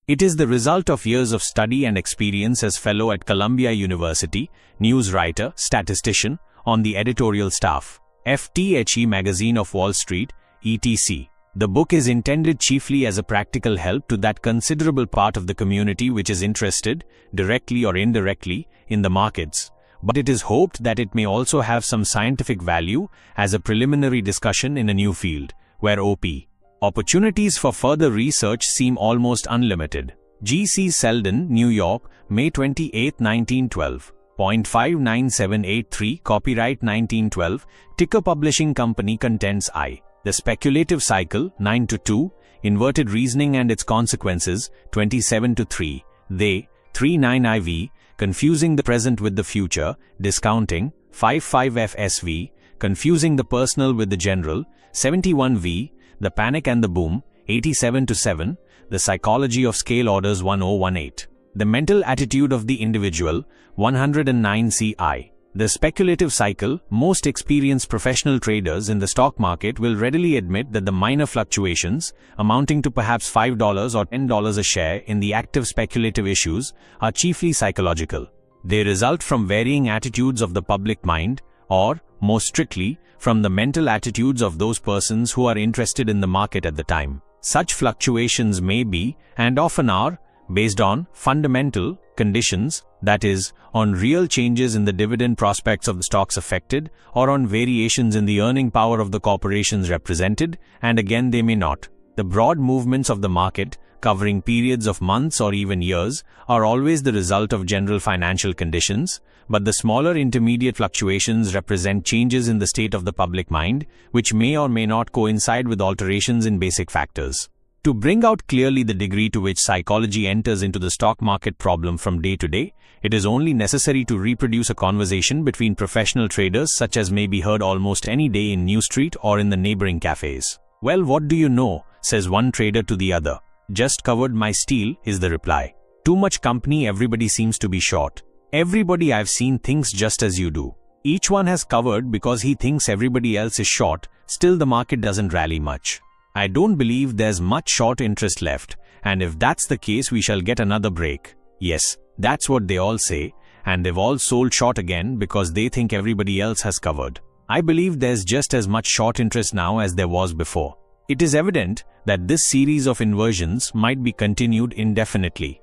It is the result of years of study and experience as fellow at Columbia University, news writer, statistician, on the editorial staff, FTHE Magazine of Wall Street, etc. The book is intended chiefly as a practical help to that considerable part of the community which is interested, directly or indirectly, in the markets, but it is hoped that it may also have some scientific value as a preliminary discussion in a new field, where opportunities for further research seem almost unlimited. G.C. Selden, New York, May 28, 1912. 0.59783, copyright 1912, Ticker Publishing Company. Contents I. The Speculative Cycle, 9-2, Inverted Reasoning and its Consequences, 27-3, They, 39 IV, Confusing the Present with the Future, Discounting, 55 FSV, Confusing the Personal with the General, 71 V, The Panic and the Boom, 87-7, The Psychology of Scale Orders, 1018. The Mental Attitude of the Individual, 109 CI. The Speculative Cycle. Most experienced professional traders in the stock market will readily admit that the minor fluctuations, amounting to perhaps $5 or $10 a share in the active speculative issues, are chiefly psychological. They result from varying attitudes of the public mind, or, more strictly, from the mental attitudes of those persons who are interested in the market at the time. Such fluctuations may be, and often are, based on fundamental conditions, that is, on real changes in the dividend prospects of the stocks affected, or on variations in the earning power of the corporations represented, and again they may not. The broad movements of the market, covering periods of months or even years, are always the result of general financial conditions, but the smaller intermediate fluctuations represent changes in the state of the public mind, which may or may not coincide with alterations in basic factors. To bring out clearly the degree to which psychology enters into the stock market problem from day to day, it is only necessary to reproduce a conversation between professional traders such as may be heard almost any day in New Street or in the neighboring cafes. "Well, what do you know?" says one trader to the other. "Just covered my steal," is the reply. "Too much company, everybody seems to be short. Everybody I've seen thinks just as you do. Each one has covered because he thinks everybody else is short, still the market doesn't rally much. I don't believe there's much short interest left, and if that's the case we shall get another break." Yes, that's what they all say, and they've all sold short again because they think everybody else has covered. I believe there's just as much short interest now as there was before. It is evident that this series of inversions might be continued indefinitely.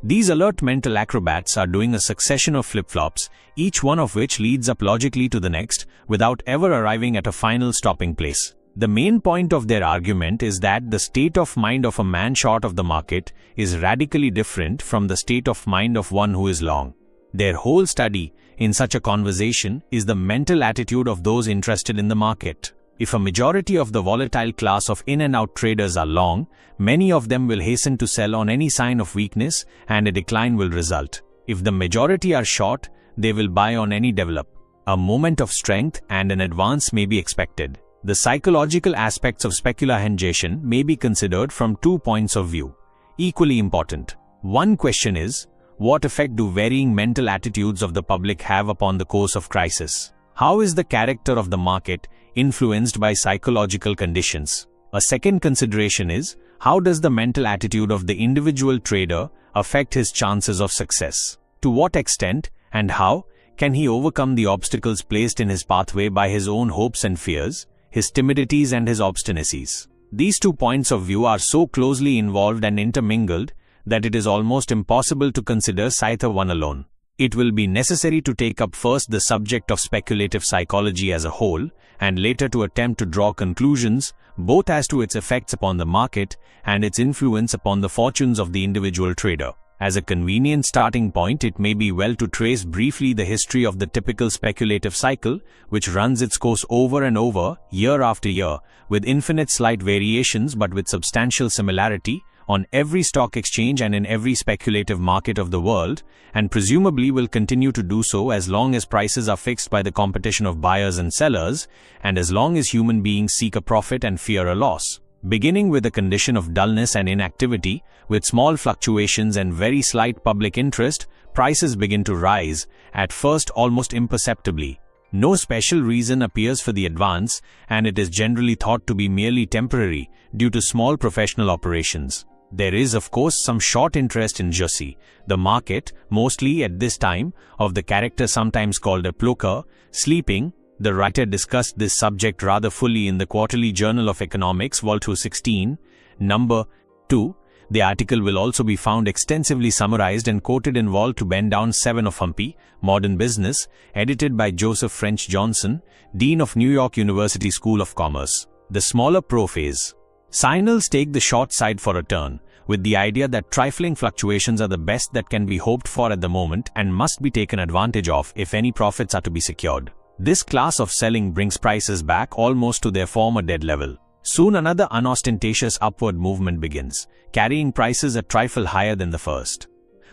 These alert mental acrobats are doing a succession of flip-flops, each one of which leads up logically to the next, without ever arriving at a final stopping place. The main point of their argument is that the state of mind of a man short of the market is radically different from the state of mind of one who is long. Their whole study in such a conversation is the mental attitude of those interested in the market. If a majority of the volatile class of in-and-out traders are long, many of them will hasten to sell on any sign of weakness and a decline will result. If the majority are short, they will buy on any develop. A moment of strength and an advance may be expected. The psychological aspects of speculation may be considered from 2 points of view, equally important. One question is, what effect do varying mental attitudes of the public have upon the course of crisis? How is the character of the market influenced by psychological conditions? A second consideration is, how does the mental attitude of the individual trader affect his chances of success? To what extent, and how, can he overcome the obstacles placed in his pathway by his own hopes and fears, his timidities and his obstinacies? These 2 points of view are so closely involved and intermingled that it is almost impossible to consider either one alone. It will be necessary to take up first the subject of speculative psychology as a whole, and later to attempt to draw conclusions both as to its effects upon the market and its influence upon the fortunes of the individual trader. As a convenient starting point, it may be well to trace briefly the history of the typical speculative cycle, which runs its course over and over, year after year, with infinite slight variations but with substantial similarity, on every stock exchange and in every speculative market of the world, and presumably will continue to do so as long as prices are fixed by the competition of buyers and sellers, and as long as human beings seek a profit and fear a loss. Beginning with a condition of dullness and inactivity, with small fluctuations and very slight public interest, prices begin to rise, at first almost imperceptibly. No special reason appears for the advance, and it is generally thought to be merely temporary, due to small professional operations. There is of course some short interest in Jussi, the market, mostly at this time, of the character sometimes called a ploker, sleeping. The writer discussed this subject rather fully in the Quarterly Journal of Economics, Vol. 216, number 2. The article will also be found extensively summarized and quoted in Vol. to Bend Down 7 of Humpy, Modern Business, edited by Joseph French Johnson, Dean of New York University School of Commerce. The smaller pro phase. Signals take the short side for a turn, with the idea that trifling fluctuations are the best that can be hoped for at the moment and must be taken advantage of if any profits are to be secured. This class of selling brings prices back almost to their former dead level. Soon another unostentatious upward movement begins, carrying prices a trifle higher than the first.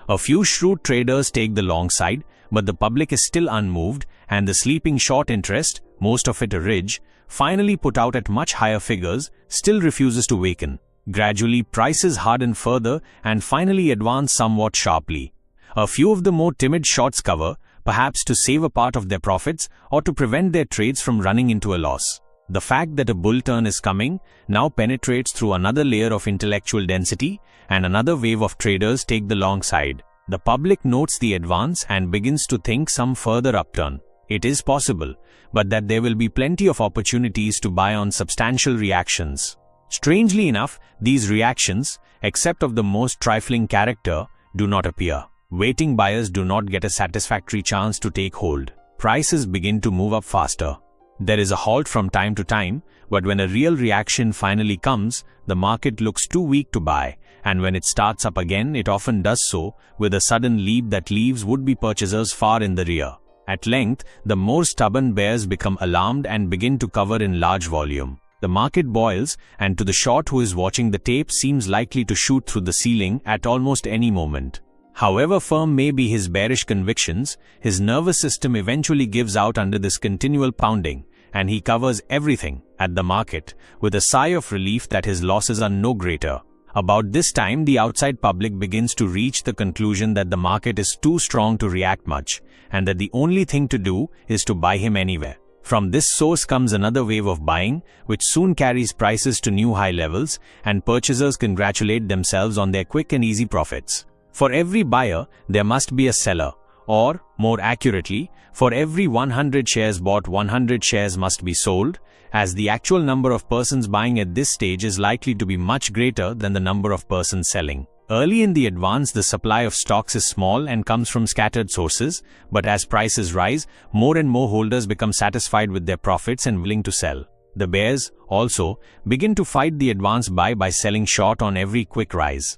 A few shrewd traders take the long side, but the public is still unmoved, and the sleeping short interest, most of it a ridge, finally put out at much higher figures, still refuses to waken. Gradually prices harden further and finally advance somewhat sharply. A few of the more timid shorts cover, perhaps to save a part of their profits or to prevent their trades from running into a loss. The fact that a bull turn is coming now penetrates through another layer of intellectual density, and another wave of traders take the long side. The public notes the advance and begins to think some further upturn. It is possible, but that there will be plenty of opportunities to buy on substantial reactions. Strangely enough, these reactions, except of the most trifling character, do not appear. Waiting buyers do not get a satisfactory chance to take hold. Prices begin to move up faster. There is a halt from time to time, but when a real reaction finally comes, the market looks too weak to buy, and when it starts up again, it often does so with a sudden leap that leaves would-be purchasers far in the rear. At length, the more stubborn bears become alarmed and begin to cover in large volume. The market boils, and to the short who is watching the tape seems likely to shoot through the ceiling at almost any moment. However firm may be his bearish convictions, his nervous system eventually gives out under this continual pounding, and he covers everything at the market with a sigh of relief that his losses are no greater. About this time, the outside public begins to reach the conclusion that the market is too strong to react much, and that the only thing to do is to buy him anywhere. From this source comes another wave of buying, which soon carries prices to new high levels, and purchasers congratulate themselves on their quick and easy profits. For every buyer, there must be a seller, or, more accurately, for every 100 shares bought, 100 shares must be sold, as the actual number of persons buying at this stage is likely to be much greater than the number of persons selling. Early in the advance, the supply of stocks is small and comes from scattered sources, but as prices rise, more and more holders become satisfied with their profits and willing to sell. The bears, also, begin to fight the advance buy by selling short on every quick rise.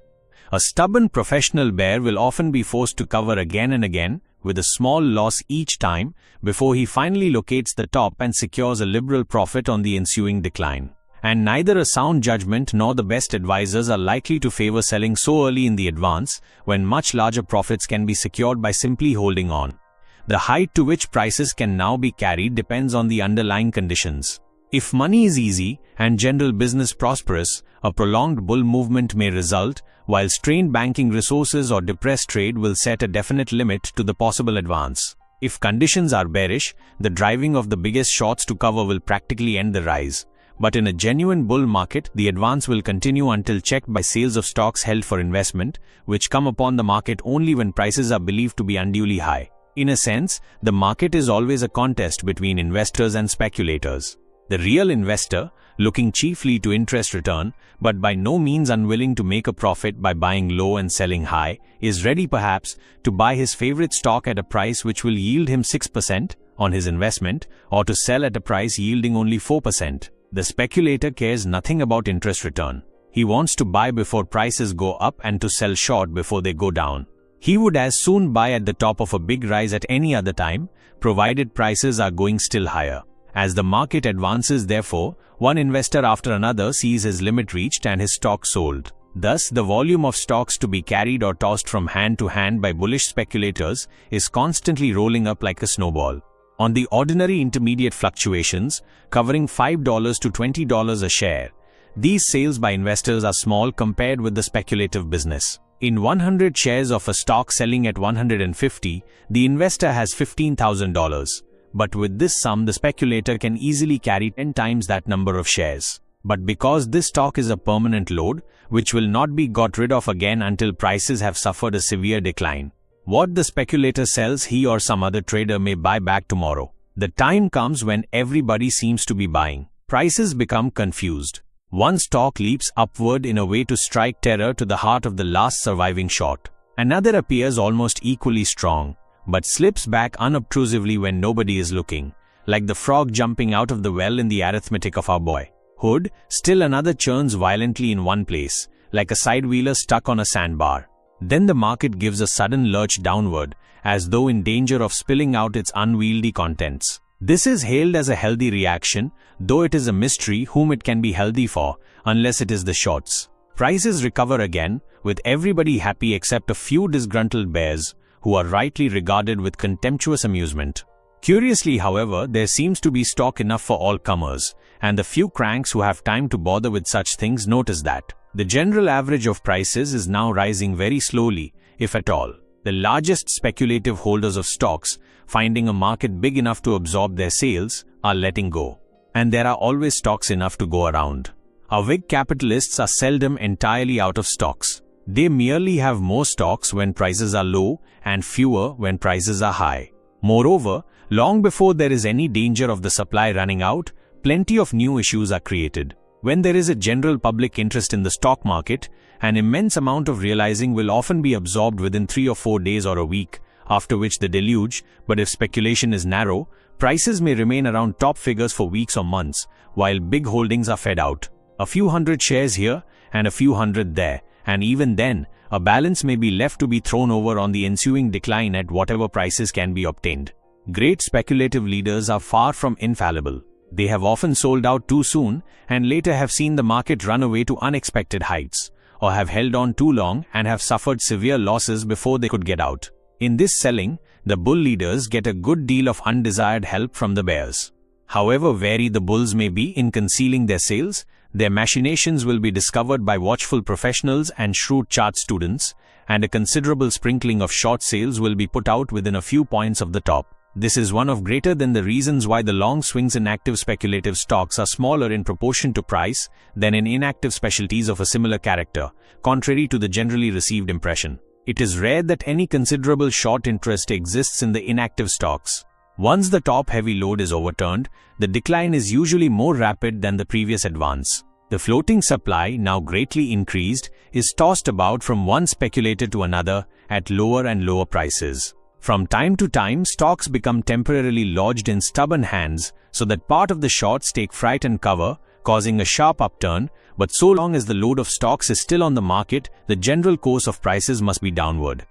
A stubborn professional bear will often be forced to cover again and again, with a small loss each time, before he finally locates the top and secures a liberal profit on the ensuing decline. And neither a sound judgment nor the best advisors are likely to favor selling so early in the advance, when much larger profits can be secured by simply holding on. The height to which prices can now be carried depends on the underlying conditions. If money is easy and general business prosperous, a prolonged bull movement may result, while strained banking resources or depressed trade will set a definite limit to the possible advance. If conditions are bearish, the driving of the biggest shorts to cover will practically end the rise. But in a genuine bull market, the advance will continue until checked by sales of stocks held for investment, which come upon the market only when prices are believed to be unduly high. In a sense, the market is always a contest between investors and speculators. The real investor, looking chiefly to interest return, but by no means unwilling to make a profit by buying low and selling high, is ready perhaps to buy his favorite stock at a price which will yield him 6% on his investment, or to sell at a price yielding only 4%. The speculator cares nothing about interest return. He wants to buy before prices go up and to sell short before they go down. He would as soon buy at the top of a big rise at any other time, provided prices are going still higher. As the market advances, therefore, one investor after another sees his limit reached and his stock sold. Thus, the volume of stocks to be carried or tossed from hand to hand by bullish speculators is constantly rolling up like a snowball. On the ordinary intermediate fluctuations, covering $5 to $20 a share, these sales by investors are small compared with the speculative business. In 100 shares of a stock selling at 150, the investor has $15,000. But with this sum, the speculator can easily carry 10 times that number of shares. But because this stock is a permanent load, which will not be got rid of again until prices have suffered a severe decline. What the speculator sells, he or some other trader may buy back tomorrow. The time comes when everybody seems to be buying. Prices become confused. One stock leaps upward in a way to strike terror to the heart of the last surviving short. Another appears almost equally strong, but slips back unobtrusively when nobody is looking, like the frog jumping out of the well in the arithmetic of our boy. Hood, still another churns violently in one place, like a sidewheeler stuck on a sandbar. Then the market gives a sudden lurch downward, as though in danger of spilling out its unwieldy contents. This is hailed as a healthy reaction, though it is a mystery whom it can be healthy for, unless it is the shorts. Prices recover again, with everybody happy except a few disgruntled bears, who are rightly regarded with contemptuous amusement. Curiously, however, there seems to be stock enough for all comers, and the few cranks who have time to bother with such things notice that. The general average of prices is now rising very slowly, if at all. The largest speculative holders of stocks, finding a market big enough to absorb their sales, are letting go. And there are always stocks enough to go around. Our big capitalists are seldom entirely out of stocks. They merely have more stocks when prices are low and fewer when prices are high. Moreover, long before there is any danger of the supply running out, plenty of new issues are created. When there is a general public interest in the stock market, an immense amount of realizing will often be absorbed within 3 or 4 days or a week, after which the deluge, but if speculation is narrow, prices may remain around top figures for weeks or months, while big holdings are fed out. A few hundred shares here and a few hundred there, and even then, a balance may be left to be thrown over on the ensuing decline at whatever prices can be obtained. Great speculative leaders are far from infallible. They have often sold out too soon and later have seen the market run away to unexpected heights, or have held on too long and have suffered severe losses before they could get out. In this selling, the bull leaders get a good deal of undesired help from the bears. However wary the bulls may be in concealing their sales, their machinations will be discovered by watchful professionals and shrewd chart students, and a considerable sprinkling of short sales will be put out within a few points of the top. This is one of greater than the reasons why the long swings in active speculative stocks are smaller in proportion to price than in inactive specialties of a similar character, contrary to the generally received impression. It is rare that any considerable short interest exists in the inactive stocks. Once the top-heavy load is overturned, the decline is usually more rapid than the previous advance. The floating supply, now greatly increased, is tossed about from one speculator to another at lower and lower prices. From time to time, stocks become temporarily lodged in stubborn hands so that part of the shorts take fright and cover, causing a sharp upturn, but so long as the load of stocks is still on the market, the general course of prices must be downward.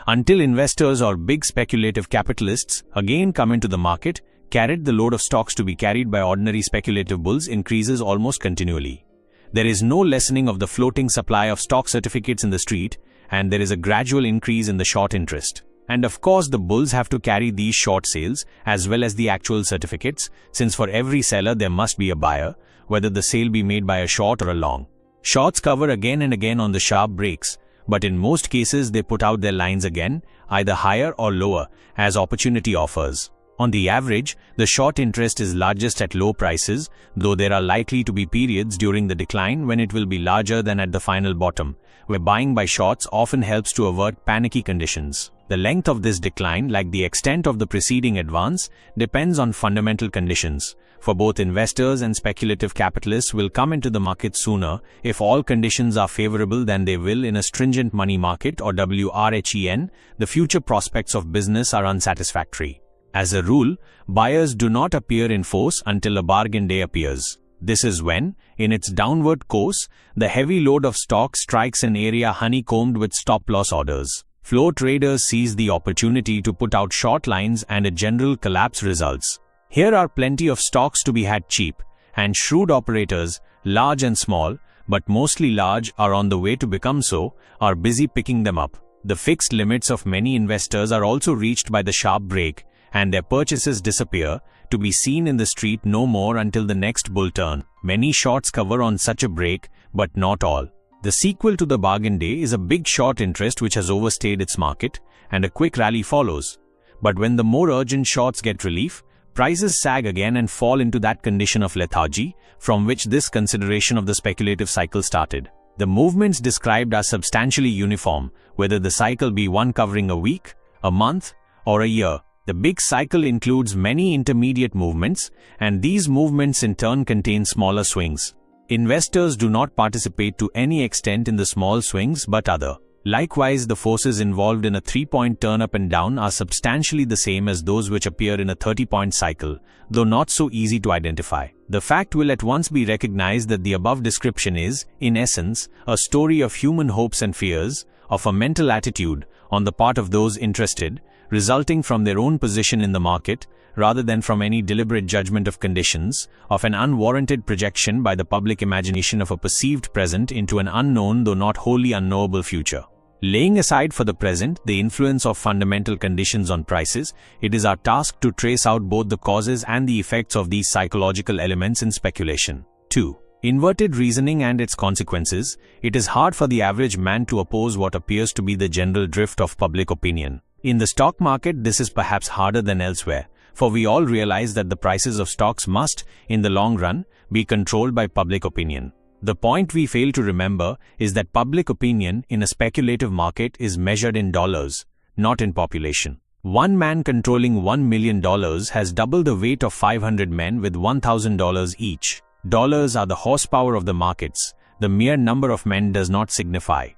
Until investors or big speculative capitalists again come into the market, the load of stocks to be carried by ordinary speculative bulls increases almost continually. There is no lessening of the floating supply of stock certificates in the street, and there is a gradual increase in the short interest. And of course the bulls have to carry these short sales as well as the actual certificates, since for every seller there must be a buyer, whether the sale be made by a short or a long. Shorts cover again and again on the sharp breaks, but in most cases they put out their lines again, either higher or lower, as opportunity offers. On the average, the short interest is largest at low prices, though there are likely to be periods during the decline when it will be larger than at the final bottom, where buying by shorts often helps to avert panicky conditions. The length of this decline, like the extent of the preceding advance, depends on fundamental conditions. For both investors and speculative capitalists will come into the market sooner if all conditions are favorable than they will in a stringent money market or WRHEN. The future prospects of business are unsatisfactory. As a rule, buyers do not appear in force until a bargain day appears. This is when, in its downward course, the heavy load of stock strikes an area honeycombed with stop-loss orders. Flow traders seize the opportunity to put out short lines and a general collapse results. Here are plenty of stocks to be had cheap, and shrewd operators, large and small, but mostly large are on the way to become so, are busy picking them up. The fixed limits of many investors are also reached by the sharp break, and their purchases disappear, to be seen in the street no more until the next bull turn. Many shorts cover on such a break, but not all. The sequel to the bargain day is a big short interest which has overstayed its market, and a quick rally follows. But when the more urgent shorts get relief, prices sag again and fall into that condition of lethargy from which this consideration of the speculative cycle started. The movements described are substantially uniform, whether the cycle be one covering a week, a month, or a year. The big cycle includes many intermediate movements, and these movements in turn contain smaller swings. Investors do not participate to any extent in the small swings but other. Likewise, the forces involved in a 3-point turn up and down are substantially the same as those which appear in a 30-point cycle, though not so easy to identify. The fact will at once be recognized that the above description is, in essence, a story of human hopes and fears, of a mental attitude on the part of those interested, resulting from their own position in the market, rather than from any deliberate judgment of conditions, of an unwarranted projection by the public imagination of a perceived present into an unknown though not wholly unknowable future. Laying aside for the present the influence of fundamental conditions on prices, it is our task to trace out both the causes and the effects of these psychological elements in speculation. 2. Inverted reasoning and its consequences. It is hard for the average man to oppose what appears to be the general drift of public opinion. In the stock market, this is perhaps harder than elsewhere, for we all realize that the prices of stocks must, in the long run, be controlled by public opinion. The point we fail to remember is that public opinion in a speculative market is measured in dollars, not in population. One man controlling $1 million has double the weight of 500 men with $1,000 each. Dollars are the horsepower of the markets. The mere number of men does not signify.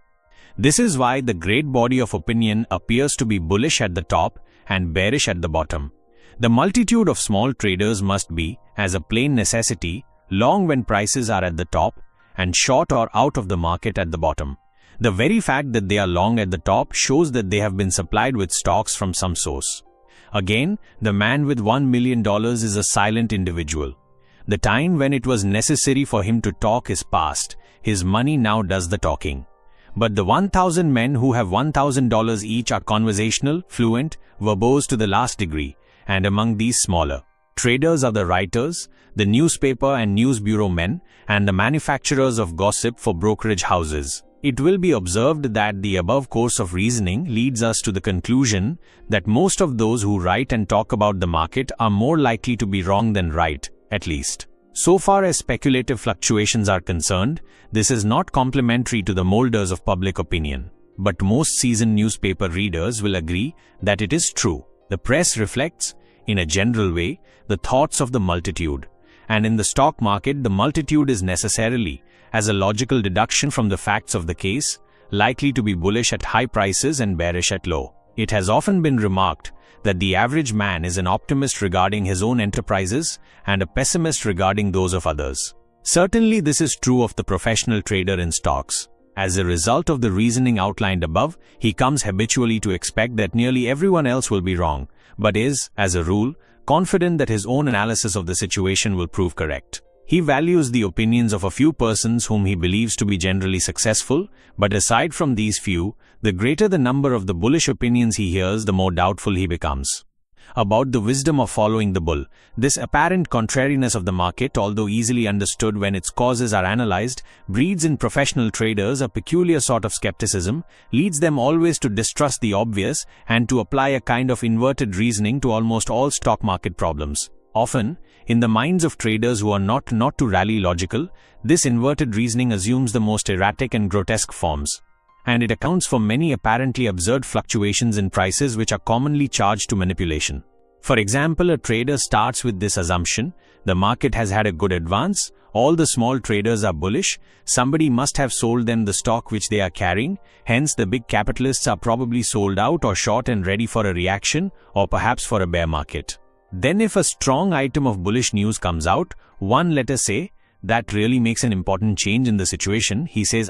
This is why the great body of opinion appears to be bullish at the top and bearish at the bottom. The multitude of small traders must be, as a plain necessity, long when prices are at the top and short or out of the market at the bottom. The very fact that they are long at the top shows that they have been supplied with stocks from some source. Again, the man with $1 million is a silent individual. The time when it was necessary for him to talk is past. His money now does the talking. But the 1,000 men who have $1,000 each are conversational, fluent, verbose to the last degree, and among these smaller traders are the writers, the newspaper and news bureau men, and the manufacturers of gossip for brokerage houses. It will be observed that the above course of reasoning leads us to the conclusion that most of those who write and talk about the market are more likely to be wrong than right, at least. So far as speculative fluctuations are concerned, this is not complimentary to the molders of public opinion. But most seasoned newspaper readers will agree that it is true. The press reflects, in a general way, the thoughts of the multitude. And in the stock market, the multitude is necessarily, as a logical deduction from the facts of the case, likely to be bullish at high prices and bearish at low. It has often been remarked that the average man is an optimist regarding his own enterprises and a pessimist regarding those of others. Certainly this is true of the professional trader in stocks. As a result of the reasoning outlined above, he comes habitually to expect that nearly everyone else will be wrong, but is, as a rule, confident that his own analysis of the situation will prove correct. He values the opinions of a few persons whom he believes to be generally successful, but aside from these few, the greater the number of the bullish opinions he hears, the more doubtful he becomes. About the wisdom of following the bull, this apparent contrariness of the market, although easily understood when its causes are analyzed, breeds in professional traders a peculiar sort of skepticism, leads them always to distrust the obvious and to apply a kind of inverted reasoning to almost all stock market problems. Often, in the minds of traders who are not to rally logical, this inverted reasoning assumes the most erratic and grotesque forms. And it accounts for many apparently absurd fluctuations in prices which are commonly charged to manipulation. For example, a trader starts with this assumption: the market has had a good advance, all the small traders are bullish, somebody must have sold them the stock which they are carrying, hence the big capitalists are probably sold out or short and ready for a reaction, or perhaps for a bear market. Then if a strong item of bullish news comes out, one, let us say, that really makes an important change in the situation, he says,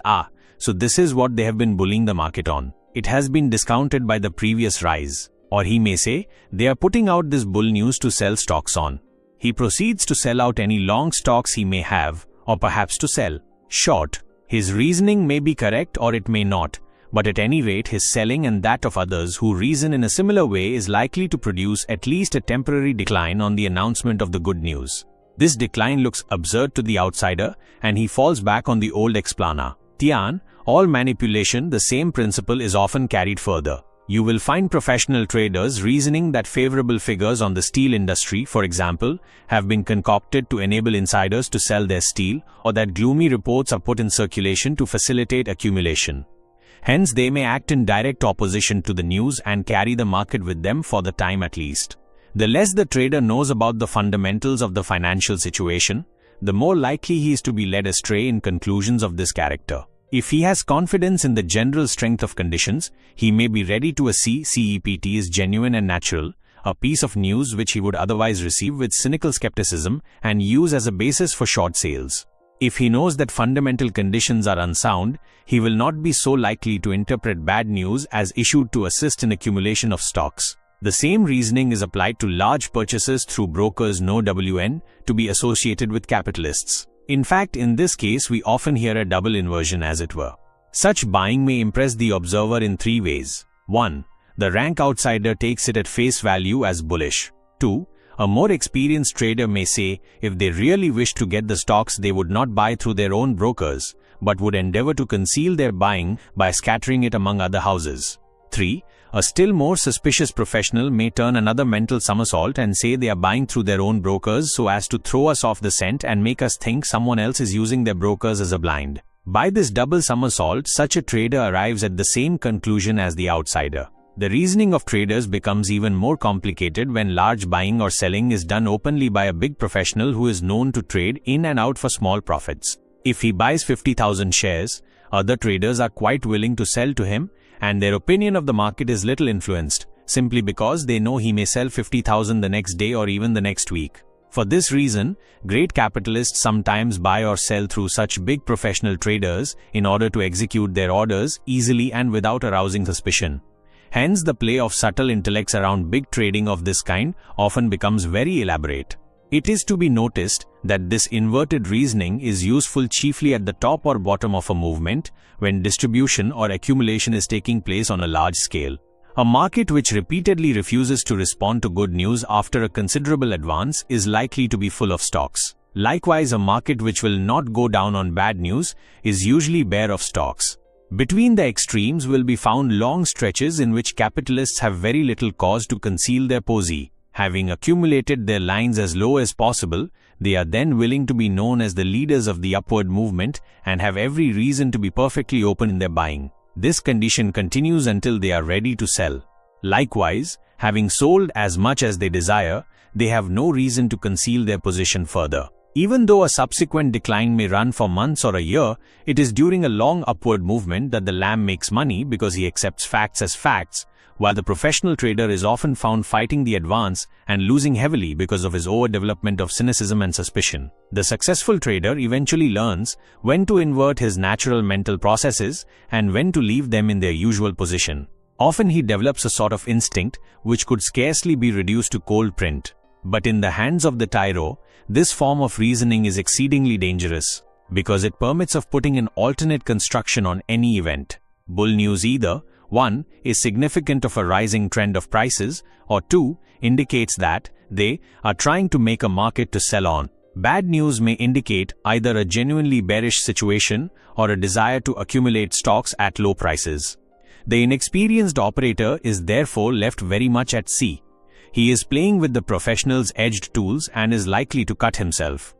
so this is what they have been bullying the market on. It has been discounted by the previous rise. Or he may say, they are putting out this bull news to sell stocks on. He proceeds to sell out any long stocks he may have, or perhaps to sell short. His reasoning may be correct or it may not, but at any rate his selling and that of others who reason in a similar way is likely to produce at least a temporary decline on the announcement of the good news. This decline looks absurd to the outsider, and he falls back on the old explana. All manipulation, the same principle is often carried further. You will find professional traders reasoning that favorable figures on the steel industry, for example, have been concocted to enable insiders to sell their steel, or that gloomy reports are put in circulation to facilitate accumulation. Hence, they may act in direct opposition to the news and carry the market with them for the time at least. The less the trader knows about the fundamentals of the financial situation, the more likely he is to be led astray in conclusions of this character. If he has confidence in the general strength of conditions, he may be ready to see CEPT is genuine and natural, a piece of news which he would otherwise receive with cynical skepticism and use as a basis for short sales. If he knows that fundamental conditions are unsound, he will not be so likely to interpret bad news as issued to assist in accumulation of stocks. The same reasoning is applied to large purchases through brokers no WN to be associated with capitalists. In fact, in this case, we often hear a double inversion as it were. Such buying may impress the observer in three ways. 1. The rank outsider takes it at face value as bullish. 2. A more experienced trader may say if they really wish to get the stocks they would not buy through their own brokers, but would endeavor to conceal their buying by scattering it among other houses. 3. A still more suspicious professional may turn another mental somersault and say they are buying through their own brokers so as to throw us off the scent and make us think someone else is using their brokers as a blind. By this double somersault, such a trader arrives at the same conclusion as the outsider. The reasoning of traders becomes even more complicated when large buying or selling is done openly by a big professional who is known to trade in and out for small profits. If he buys 50,000 shares, other traders are quite willing to sell to him, and their opinion of the market is little influenced, simply because they know he may sell 50,000 the next day or even the next week. For this reason, great capitalists sometimes buy or sell through such big professional traders in order to execute their orders easily and without arousing suspicion. Hence, the play of subtle intellects around big trading of this kind often becomes very elaborate. It is to be noticed that this inverted reasoning is useful chiefly at the top or bottom of a movement when distribution or accumulation is taking place on a large scale. A market which repeatedly refuses to respond to good news after a considerable advance is likely to be full of stocks. Likewise, a market which will not go down on bad news is usually bare of stocks. Between the extremes will be found long stretches in which capitalists have very little cause to conceal their posy. Having accumulated their lines as low as possible, they are then willing to be known as the leaders of the upward movement and have every reason to be perfectly open in their buying. This condition continues until they are ready to sell. Likewise, having sold as much as they desire, they have no reason to conceal their position further. Even though a subsequent decline may run for months or a year, it is during a long upward movement that the lamb makes money because he accepts facts as facts, while the professional trader is often found fighting the advance and losing heavily because of his overdevelopment of cynicism and suspicion. The successful trader eventually learns when to invert his natural mental processes and when to leave them in their usual position. Often he develops a sort of instinct which could scarcely be reduced to cold print. But in the hands of the tyro, this form of reasoning is exceedingly dangerous because it permits of putting an alternate construction on any event. Bull news either 1. Is significant of a rising trend of prices, or 2. Indicates that they are trying to make a market to sell on. Bad news may indicate either a genuinely bearish situation or a desire to accumulate stocks at low prices. The inexperienced operator is therefore left very much at sea. He is playing with the professional's edged tools and is likely to cut himself.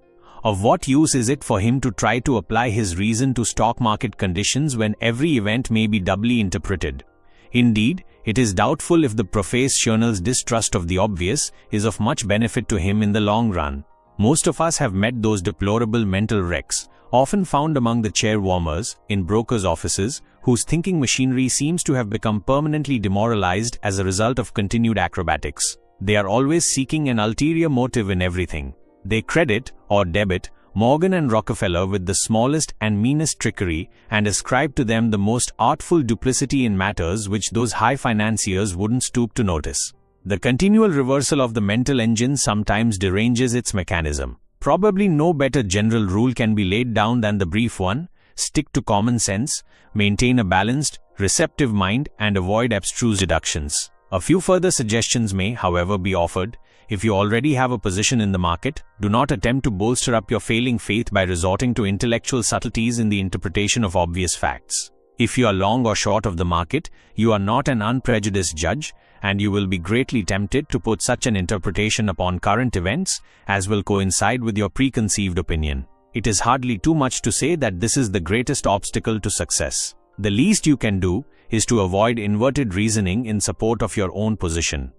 Of what use is it for him to try to apply his reason to stock market conditions when every event may be doubly interpreted? Indeed, it is doubtful if the professional's distrust of the obvious is of much benefit to him in the long run. Most of us have met those deplorable mental wrecks, often found among the chair warmers in brokers' offices, whose thinking machinery seems to have become permanently demoralized as a result of continued acrobatics. They are always seeking an ulterior motive in everything. They credit, or debit, Morgan and Rockefeller with the smallest and meanest trickery and ascribe to them the most artful duplicity in matters which those high financiers wouldn't stoop to notice. The continual reversal of the mental engine sometimes deranges its mechanism. Probably no better general rule can be laid down than the brief one: stick to common sense, maintain a balanced, receptive mind, and avoid abstruse deductions. A few further suggestions may, however, be offered. If you already have a position in the market, do not attempt to bolster up your failing faith by resorting to intellectual subtleties in the interpretation of obvious facts. If you are long or short of the market, you are not an unprejudiced judge, and you will be greatly tempted to put such an interpretation upon current events as will coincide with your preconceived opinion. It is hardly too much to say that this is the greatest obstacle to success. The least you can do is to avoid inverted reasoning in support of your own position.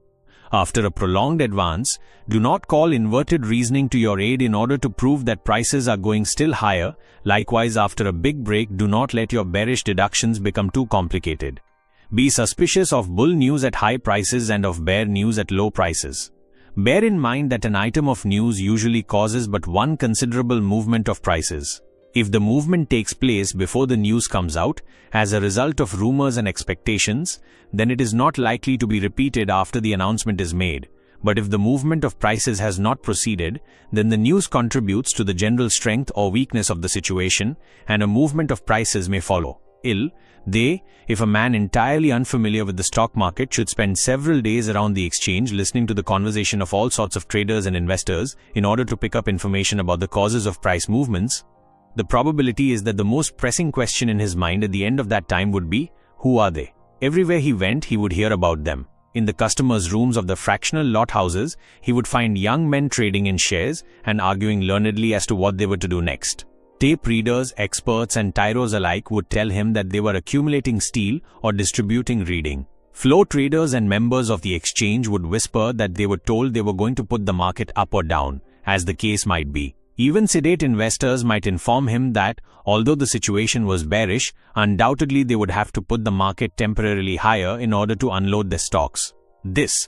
After a prolonged advance, do not call inverted reasoning to your aid in order to prove that prices are going still higher. Likewise, after a big break, do not let your bearish deductions become too complicated. Be suspicious of bull news at high prices and of bear news at low prices. Bear in mind that an item of news usually causes but one considerable movement of prices. If the movement takes place before the news comes out, as a result of rumors and expectations, then it is not likely to be repeated after the announcement is made. But if the movement of prices has not proceeded, then the news contributes to the general strength or weakness of the situation, and a movement of prices may follow. If a man entirely unfamiliar with the stock market should spend several days around the exchange listening to the conversation of all sorts of traders and investors in order to pick up information about the causes of price movements, the probability is that the most pressing question in his mind at the end of that time would be, who are they? Everywhere he went, he would hear about them. In the customers' rooms of the fractional lot houses, he would find young men trading in shares and arguing learnedly as to what they were to do next. Tape readers, experts, and tyros alike would tell him that they were accumulating steel or distributing reading. Flow traders and members of the exchange would whisper that they were told they were going to put the market up or down, as the case might be. Even sedate investors might inform him that, although the situation was bearish, undoubtedly they would have to put the market temporarily higher in order to unload their stocks. This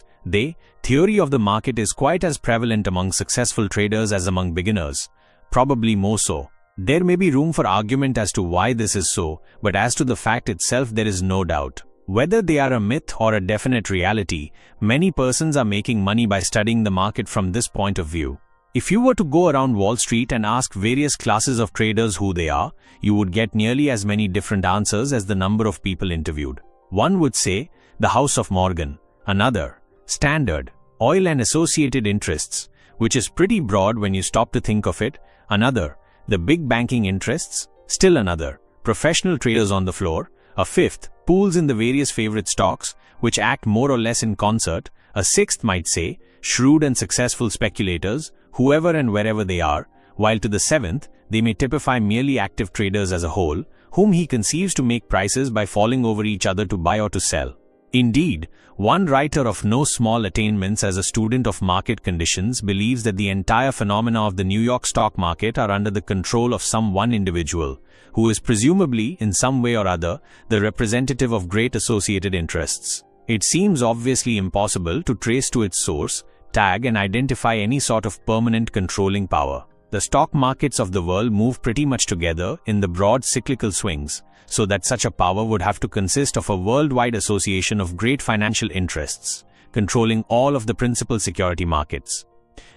theory of the market is quite as prevalent among successful traders as among beginners, probably more so. There may be room for argument as to why this is so, but as to the fact itself there is no doubt. Whether they are a myth or a definite reality, many persons are making money by studying the market from this point of view. If you were to go around Wall Street and ask various classes of traders who they are, you would get nearly as many different answers as the number of people interviewed. One would say, the House of Morgan, another, Standard, Oil and Associated Interests, which is pretty broad when you stop to think of it, another, the big banking interests, still another, professional traders on the floor, a fifth, pools in the various favorite stocks, which act more or less in concert, a sixth might say, shrewd and successful speculators, whoever and wherever they are, while to the seventh, they may typify merely active traders as a whole, whom he conceives to make prices by falling over each other to buy or to sell. Indeed, one writer of no small attainments as a student of market conditions believes that the entire phenomena of the New York stock market are under the control of some one individual, who is presumably, in some way or other, the representative of great associated interests. It seems obviously impossible to trace to its source, tag and identify any sort of permanent controlling power. The stock markets of the world move pretty much together in the broad cyclical swings, so that such a power would have to consist of a worldwide association of great financial interests, controlling all of the principal security markets.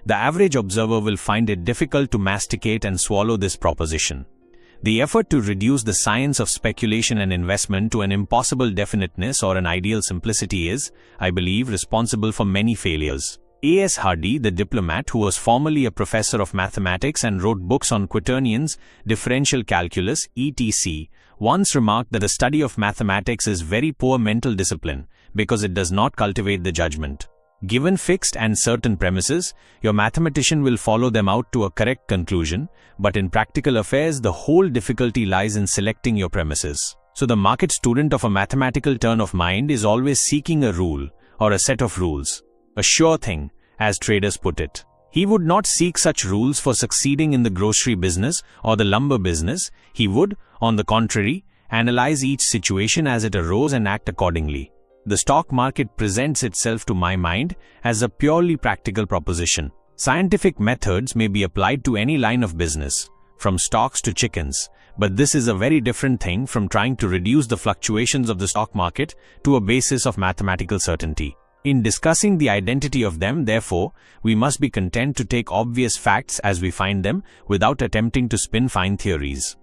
The average observer will find it difficult to masticate and swallow this proposition. The effort to reduce the science of speculation and investment to an impossible definiteness or an ideal simplicity is, I believe, responsible for many failures. A.S. Hardy, the diplomat who was formerly a professor of mathematics and wrote books on quaternions, differential calculus, etc., once remarked that a study of mathematics is very poor mental discipline because it does not cultivate the judgment. Given fixed and certain premises, your mathematician will follow them out to a correct conclusion, but in practical affairs the whole difficulty lies in selecting your premises. So the market student of a mathematical turn of mind is always seeking a rule, or a set of rules. A sure thing, as traders put it. He would not seek such rules for succeeding in the grocery business or the lumber business. He would, on the contrary, analyze each situation as it arose and act accordingly. The stock market presents itself to my mind as a purely practical proposition. Scientific methods may be applied to any line of business, from stocks to chickens, but this is a very different thing from trying to reduce the fluctuations of the stock market to a basis of mathematical certainty. In discussing the identity of them, therefore, we must be content to take obvious facts as we find them without attempting to spin fine theories.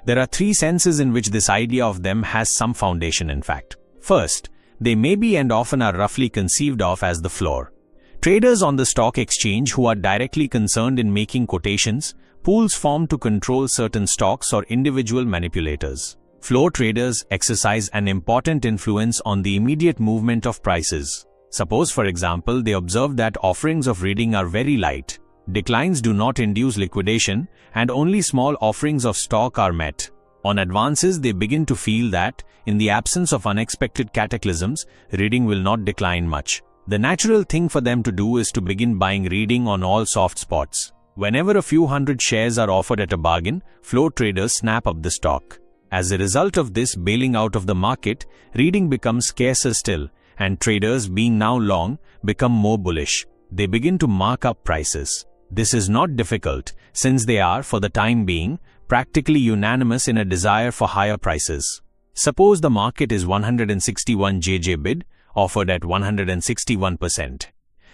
There are three senses in which this idea of them has some foundation, in fact. First, they may be and often are roughly conceived of as the floor. Traders on the stock exchange who are directly concerned in making quotations, pools formed to control certain stocks or individual manipulators. Floor traders exercise an important influence on the immediate movement of prices. Suppose, for example, they observe that offerings of reading are very light. Declines do not induce liquidation, and only small offerings of stock are met. On advances, they begin to feel that, in the absence of unexpected cataclysms, reading will not decline much. The natural thing for them to do is to begin buying reading on all soft spots. Whenever a few hundred shares are offered at a bargain, floor traders snap up the stock. As a result of this bailing out of the market, reading becomes scarcer still, and traders, being now long, become more bullish. They begin to mark up prices. This is not difficult, since they are, for the time being, practically unanimous in a desire for higher prices. Suppose the market is 161 JJ bid, offered at 161%.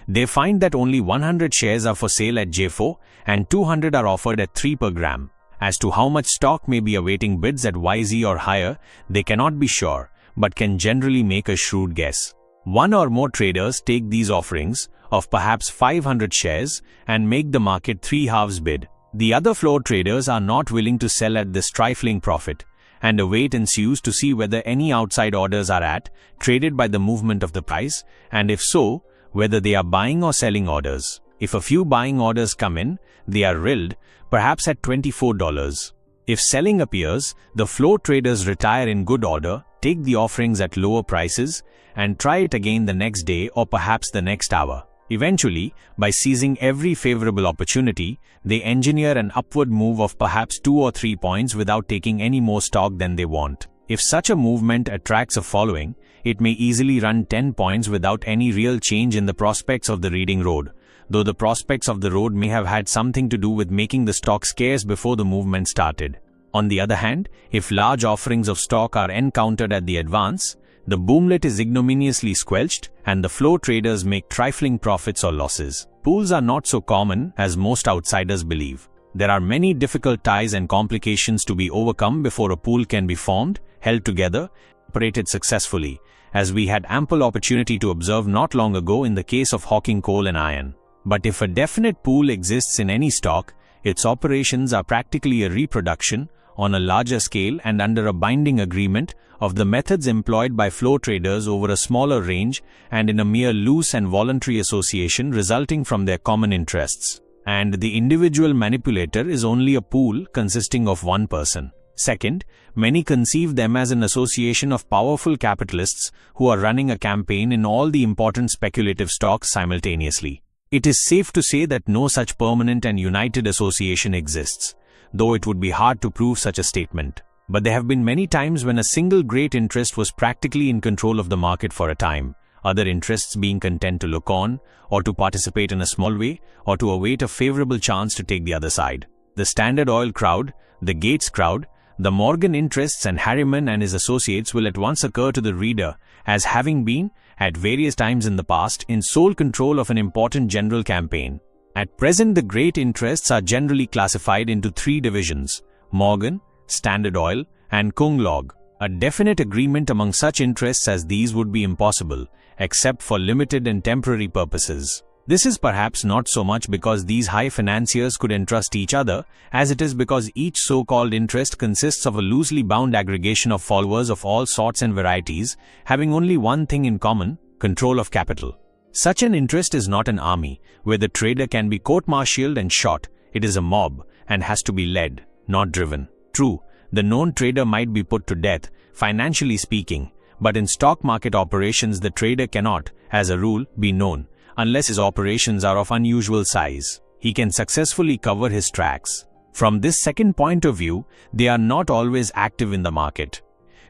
They find that only 100 shares are for sale at J4 and 200 are offered at 3 per gram. As to how much stock may be awaiting bids at YZ or higher, they cannot be sure, but can generally make a shrewd guess. One or more traders take these offerings, of perhaps 500 shares, and make the market 3 halves bid. The other floor traders are not willing to sell at this trifling profit, and a wait ensues to see whether any outside orders are traded by the movement of the price, and if so, whether they are buying or selling orders. If a few buying orders come in, they are rilled, perhaps at $24. If selling appears, the floor traders retire in good order, take the offerings at lower prices, and try it again the next day or perhaps the next hour. Eventually, by seizing every favorable opportunity, they engineer an upward move of perhaps 2 or 3 points without taking any more stock than they want. If such a movement attracts a following, it may easily run 10 points without any real change in the prospects of the reading road, though the prospects of the road may have had something to do with making the stock scarce before the movement started. On the other hand, if large offerings of stock are encountered at the advance, the boomlet is ignominiously squelched and the floor traders make trifling profits or losses. Pools are not so common as most outsiders believe. There are many difficult ties and complications to be overcome before a pool can be formed, held together, operated successfully, as we had ample opportunity to observe not long ago in the case of hawking coal and iron. But if a definite pool exists in any stock, its operations are practically a reproduction, on a larger scale and under a binding agreement, of the methods employed by floor traders over a smaller range and in a mere loose and voluntary association resulting from their common interests. And the individual manipulator is only a pool consisting of one person. Second, many conceive them as an association of powerful capitalists who are running a campaign in all the important speculative stocks simultaneously. It is safe to say that no such permanent and united association exists, though it would be hard to prove such a statement. But there have been many times when a single great interest was practically in control of the market for a time, other interests being content to look on, or to participate in a small way, or to await a favorable chance to take the other side. The Standard Oil crowd, the Gates crowd, the Morgan interests and Harriman and his associates will at once occur to the reader as having been, at various times in the past, in sole control of an important general campaign. At present, the great interests are generally classified into 3 divisions: Morgan, Standard Oil, and Kung Log. A definite agreement among such interests as these would be impossible, except for limited and temporary purposes. This is perhaps not so much because these high financiers could entrust each other, as it is because each so-called interest consists of a loosely bound aggregation of followers of all sorts and varieties, having only one thing in common: control of capital. Such an interest is not an army, where the trader can be court-martialed and shot. It is a mob, and has to be led, not driven. True, the known trader might be put to death, financially speaking, but in stock market operations the trader cannot, as a rule, be known, unless his operations are of unusual size. He can successfully cover his tracks. From this second point of view, they are not always active in the market.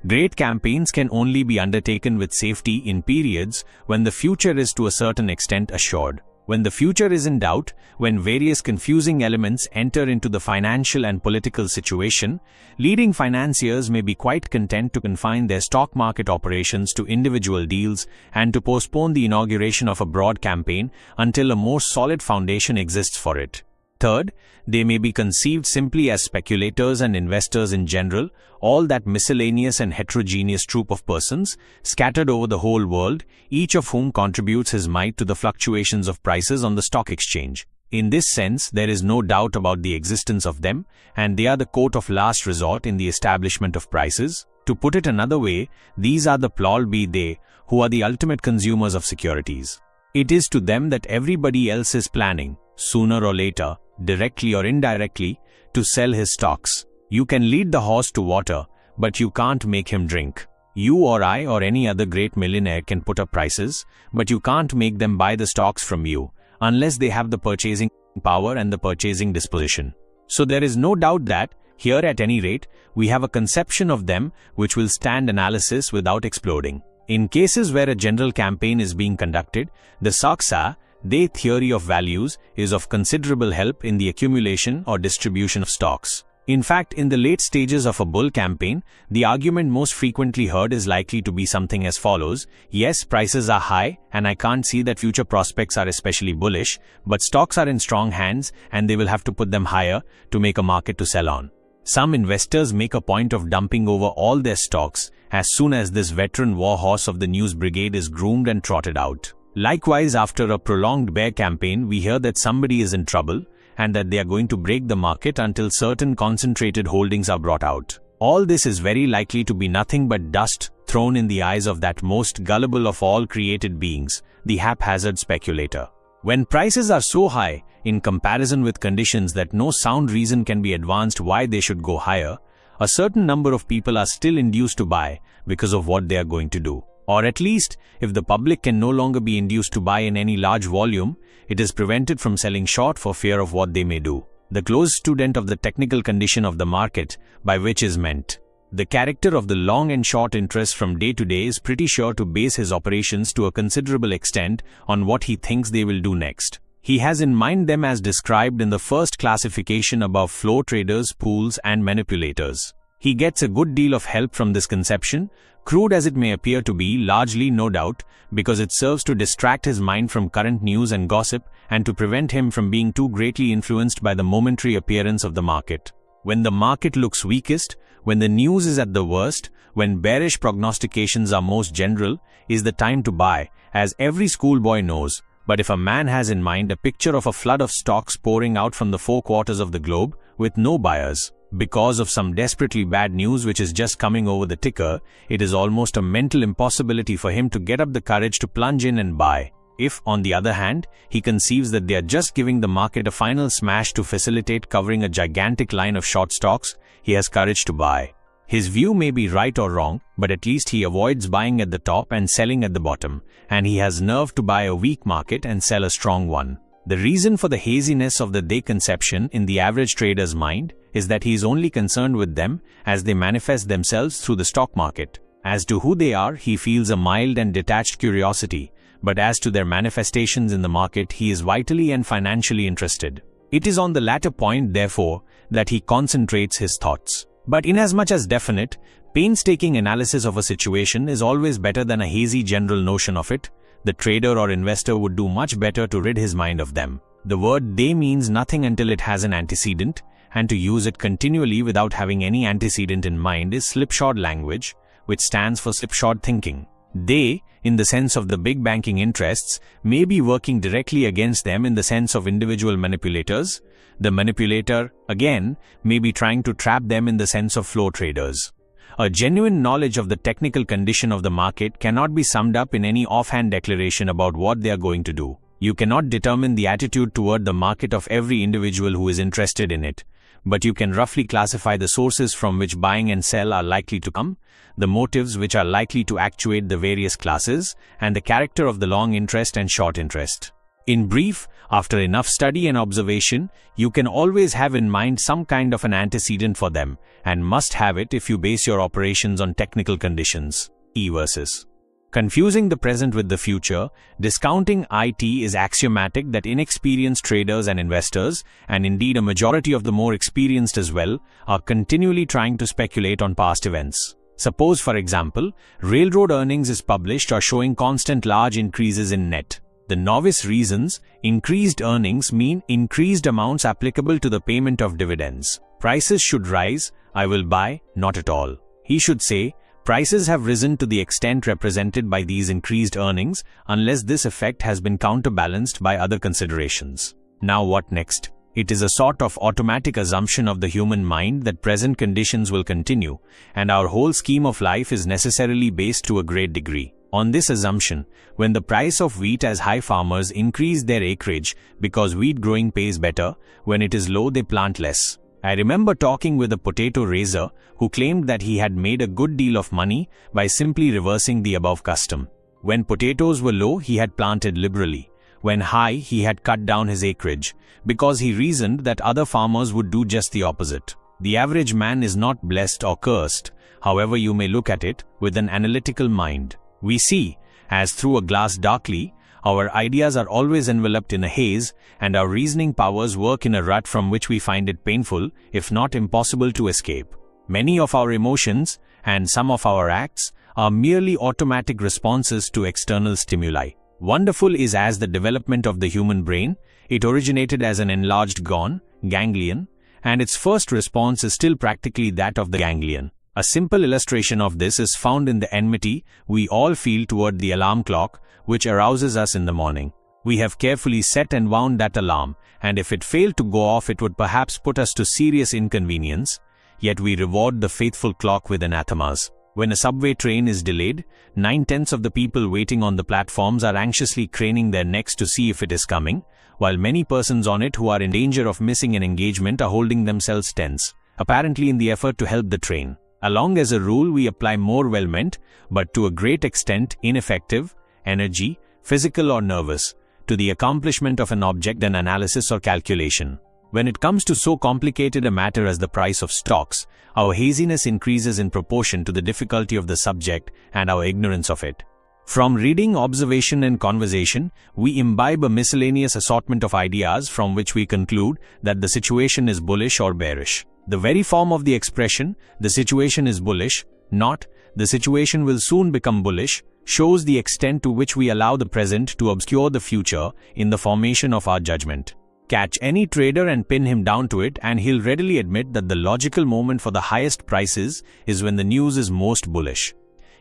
Great campaigns can only be undertaken with safety in periods when the future is to a certain extent assured. When the future is in doubt, when various confusing elements enter into the financial and political situation, leading financiers may be quite content to confine their stock market operations to individual deals and to postpone the inauguration of a broad campaign until a more solid foundation exists for it. Third, they may be conceived simply as speculators and investors in general, all that miscellaneous and heterogeneous troop of persons, scattered over the whole world, each of whom contributes his mite to the fluctuations of prices on the stock exchange. In this sense, there is no doubt about the existence of them, and they are the court of last resort in the establishment of prices. To put it another way, these are the plol be they, who are the ultimate consumers of securities. It is to them that everybody else is planning, sooner or later, directly or indirectly, to sell his stocks. You can lead the horse to water, but you can't make him drink. You or I or any other great millionaire can put up prices, but you can't make them buy the stocks from you, unless they have the purchasing power and the purchasing disposition. So there is no doubt that, here at any rate, we have a conception of them which will stand analysis without exploding. In cases where a general campaign is being conducted, the Saksa, they theory of values is of considerable help in the accumulation or distribution of stocks. In fact, in the late stages of a bull campaign, the argument most frequently heard is likely to be something as follows: yes, prices are high, and I can't see that future prospects are especially bullish, but stocks are in strong hands, and they will have to put them higher to make a market to sell on. Some investors make a point of dumping over all their stocks as soon as this veteran war horse of the news brigade is groomed and trotted out. Likewise, after a prolonged bear campaign, we hear that somebody is in trouble, and that they are going to break the market until certain concentrated holdings are brought out. All this is very likely to be nothing but dust thrown in the eyes of that most gullible of all created beings, the haphazard speculator. When prices are so high, in comparison with conditions that no sound reason can be advanced why they should go higher, a certain number of people are still induced to buy because of what they are going to do. Or at least, if the public can no longer be induced to buy in any large volume, it is prevented from selling short for fear of what they may do. The close student of the technical condition of the market, by which is meant the character of the long and short interest from day to day, is pretty sure to base his operations to a considerable extent on what he thinks they will do next. He has in mind them as described in the first classification above: flow traders, pools, and manipulators. He gets a good deal of help from this conception, crude as it may appear to be, largely no doubt, because it serves to distract his mind from current news and gossip and to prevent him from being too greatly influenced by the momentary appearance of the market. When the market looks weakest, when the news is at the worst, when bearish prognostications are most general, is the time to buy, as every schoolboy knows. But if a man has in mind a picture of a flood of stocks pouring out from the four quarters of the globe, with no buyers, because of some desperately bad news which is just coming over the ticker, it is almost a mental impossibility for him to get up the courage to plunge in and buy. If, on the other hand, he conceives that they are just giving the market a final smash to facilitate covering a gigantic line of short stocks, he has courage to buy. His view may be right or wrong, but at least he avoids buying at the top and selling at the bottom, and he has nerve to buy a weak market and sell a strong one. The reason for the haziness of the they conception in the average trader's mind is that he is only concerned with them as they manifest themselves through the stock market. As to who they are, he feels a mild and detached curiosity, but as to their manifestations in the market, he is vitally and financially interested. It is on the latter point, therefore, that he concentrates his thoughts. But inasmuch as definite, painstaking analysis of a situation is always better than a hazy general notion of it, the trader or investor would do much better to rid his mind of them. The word they means nothing until it has an antecedent, and to use it continually without having any antecedent in mind is slipshod language, which stands for slipshod thinking. They, in the sense of the big banking interests, may be working directly against them in the sense of individual manipulators. The manipulator, again, may be trying to trap them in the sense of flow traders. A genuine knowledge of the technical condition of the market cannot be summed up in any offhand declaration about what they are going to do. You cannot determine the attitude toward the market of every individual who is interested in it, but you can roughly classify the sources from which buying and sell are likely to come, the motives which are likely to actuate the various classes, and the character of the long interest and short interest. In brief, after enough study and observation, you can always have in mind some kind of an antecedent for them, and must have it if you base your operations on technical conditions. E versus. Confusing the present with the future, discounting it is axiomatic that inexperienced traders and investors, and indeed a majority of the more experienced as well, are continually trying to speculate on past events. Suppose, for example, railroad earnings is published or showing constant large increases in net. The novice reasons increased earnings mean increased amounts applicable to the payment of dividends. Prices should rise, I will buy, not at all. He should say, prices have risen to the extent represented by these increased earnings unless this effect has been counterbalanced by other considerations. Now what next? It is a sort of automatic assumption of the human mind that present conditions will continue, and our whole scheme of life is necessarily based to a great degree on this assumption. When the price of wheat as high, farmers increase their acreage because wheat growing pays better. When it is low, they plant less. I remember talking with a potato raiser who claimed that he had made a good deal of money by simply reversing the above custom. When potatoes were low, he had planted liberally. When high, he had cut down his acreage, because he reasoned that other farmers would do just the opposite. The average man is not blessed or cursed, however you may look at it, with an analytical mind. We see, as through a glass darkly, our ideas are always enveloped in a haze, and our reasoning powers work in a rut from which we find it painful, if not impossible, to escape. Many of our emotions, and some of our acts, are merely automatic responses to external stimuli. Wonderful is as the development of the human brain. It originated as an enlarged ganglion, and its first response is still practically that of the ganglion. A simple illustration of this is found in the enmity we all feel toward the alarm clock, which arouses us in the morning. We have carefully set and wound that alarm, and if it failed to go off, it would perhaps put us to serious inconvenience, yet we reward the faithful clock with anathemas. When a subway train is delayed, 9/10 of the people waiting on the platforms are anxiously craning their necks to see if it is coming, while many persons on it who are in danger of missing an engagement are holding themselves tense, apparently in the effort to help the train. Along as a rule, we apply more well-meant, but to a great extent ineffective, energy, physical or nervous, to the accomplishment of an object than analysis or calculation. When it comes to so complicated a matter as the price of stocks, our haziness increases in proportion to the difficulty of the subject and our ignorance of it. From reading, observation and conversation, we imbibe a miscellaneous assortment of ideas from which we conclude that the situation is bullish or bearish. The very form of the expression, "the situation is bullish," not "the situation will soon become bullish," shows the extent to which we allow the present to obscure the future in the formation of our judgment. Catch any trader and pin him down to it, and he'll readily admit that the logical moment for the highest prices is when the news is most bullish.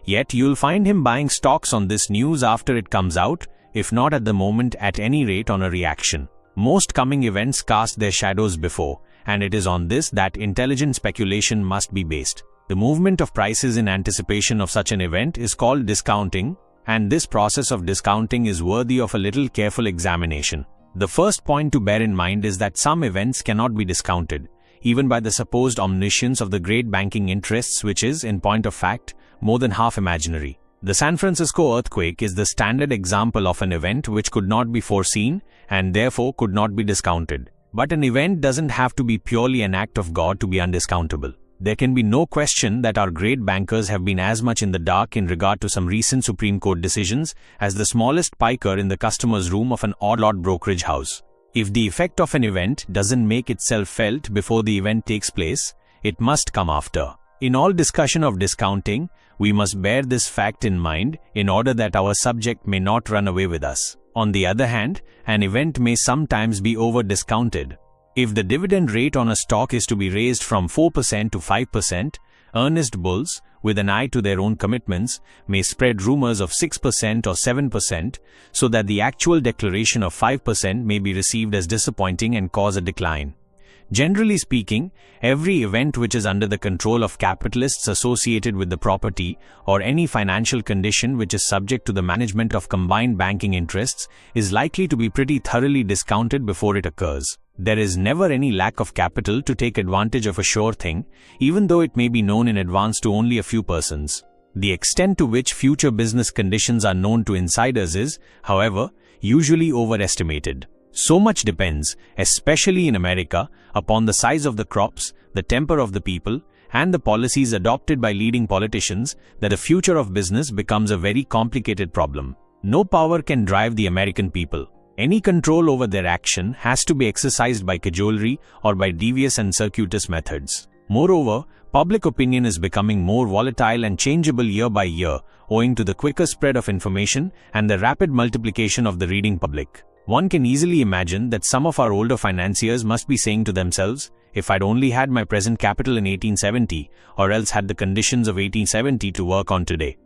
Yet you'll find him buying stocks on this news after it comes out, if not at the moment, at any rate on a reaction. Most coming events cast their shadows before, and it is on this that intelligent speculation must be based. The movement of prices in anticipation of such an event is called discounting, and this process of discounting is worthy of a little careful examination. The first point to bear in mind is that some events cannot be discounted, even by the supposed omniscience of the great banking interests, which is, in point of fact, more than half imaginary. The San Francisco earthquake is the standard example of an event which could not be foreseen and therefore could not be discounted. But an event doesn't have to be purely an act of God to be undiscountable. There can be no question that our great bankers have been as much in the dark in regard to some recent Supreme Court decisions as the smallest piker in the customer's room of an odd-lot brokerage house. If the effect of an event doesn't make itself felt before the event takes place, it must come after. In all discussion of discounting, we must bear this fact in mind in order that our subject may not run away with us. On the other hand, an event may sometimes be over-discounted. If the dividend rate on a stock is to be raised from 4% to 5%, earnest bulls, with an eye to their own commitments, may spread rumors of 6% or 7%, so that the actual declaration of 5% may be received as disappointing and cause a decline. Generally speaking, every event which is under the control of capitalists associated with the property or any financial condition which is subject to the management of combined banking interests is likely to be pretty thoroughly discounted before it occurs. There is never any lack of capital to take advantage of a sure thing, even though it may be known in advance to only a few persons. The extent to which future business conditions are known to insiders is, however, usually overestimated. So much depends, especially in America, upon the size of the crops, the temper of the people, and the policies adopted by leading politicians, that the future of business becomes a very complicated problem. No power can drive the American people. Any control over their action has to be exercised by cajolery or by devious and circuitous methods. Moreover, public opinion is becoming more volatile and changeable year by year, owing to the quicker spread of information and the rapid multiplication of the reading public. One can easily imagine that some of our older financiers must be saying to themselves, "If I'd only had my present capital in 1870, or else had the conditions of 1870 to work on today."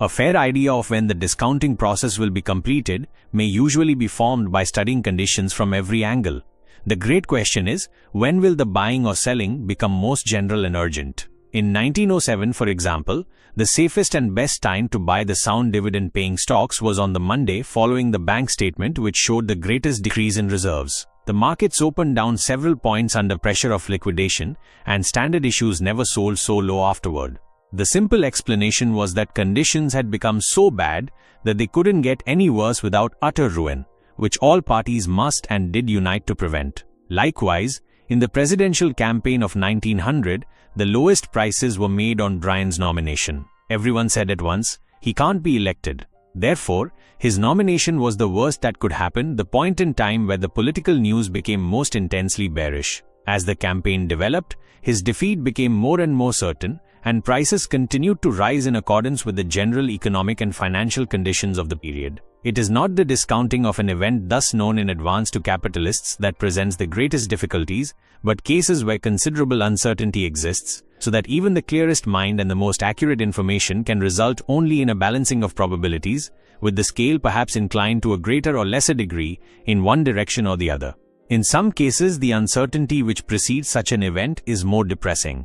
A fair idea of when the discounting process will be completed may usually be formed by studying conditions from every angle. The great question is, when will the buying or selling become most general and urgent? In 1907, for example, the safest and best time to buy the sound dividend-paying stocks was on the Monday following the bank statement, which showed the greatest decrease in reserves. The markets opened down several points under pressure of liquidation, and standard issues never sold so low afterward. The simple explanation was that conditions had become so bad that they couldn't get any worse without utter ruin, which all parties must and did unite to prevent. Likewise, in the presidential campaign of 1900, the lowest prices were made on Bryan's nomination. Everyone said at once, he can't be elected. Therefore, his nomination was the worst that could happen, the point in time where the political news became most intensely bearish. As the campaign developed, his defeat became more and more certain, and prices continued to rise in accordance with the general economic and financial conditions of the period. It is not the discounting of an event thus known in advance to capitalists that presents the greatest difficulties, but cases where considerable uncertainty exists, so that even the clearest mind and the most accurate information can result only in a balancing of probabilities, with the scale perhaps inclined to a greater or lesser degree in one direction or the other. In some cases, the uncertainty which precedes such an event is more depressing.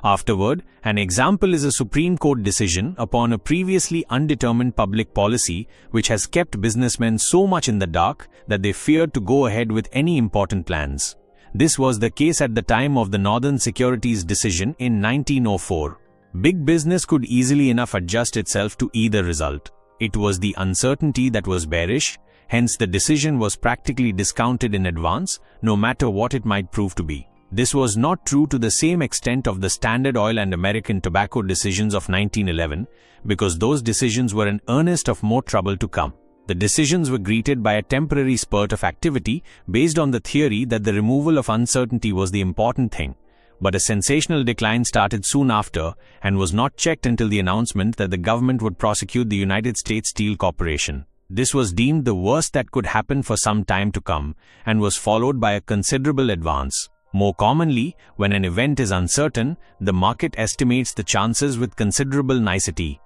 Afterward, an example is a Supreme Court decision upon a previously undetermined public policy which has kept businessmen so much in the dark that they feared to go ahead with any important plans. This was the case at the time of the Northern Securities decision in 1904. Big business could easily enough adjust itself to either result. It was the uncertainty that was bearish, hence the decision was practically discounted in advance, no matter what it might prove to be. This was not true to the same extent of the Standard Oil and American Tobacco decisions of 1911, because those decisions were an earnest of more trouble to come. The decisions were greeted by a temporary spurt of activity based on the theory that the removal of uncertainty was the important thing. But a sensational decline started soon after and was not checked until the announcement that the government would prosecute the United States Steel Corporation. This was deemed the worst that could happen for some time to come and was followed by a considerable advance. More commonly, when an event is uncertain, the market estimates the chances with considerable nicety.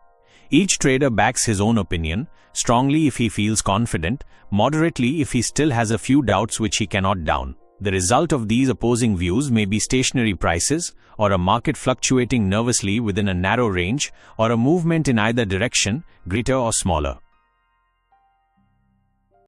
Each trader backs his own opinion, strongly if he feels confident, moderately if he still has a few doubts which he cannot down. The result of these opposing views may be stationary prices, or a market fluctuating nervously within a narrow range, or a movement in either direction, greater or smaller.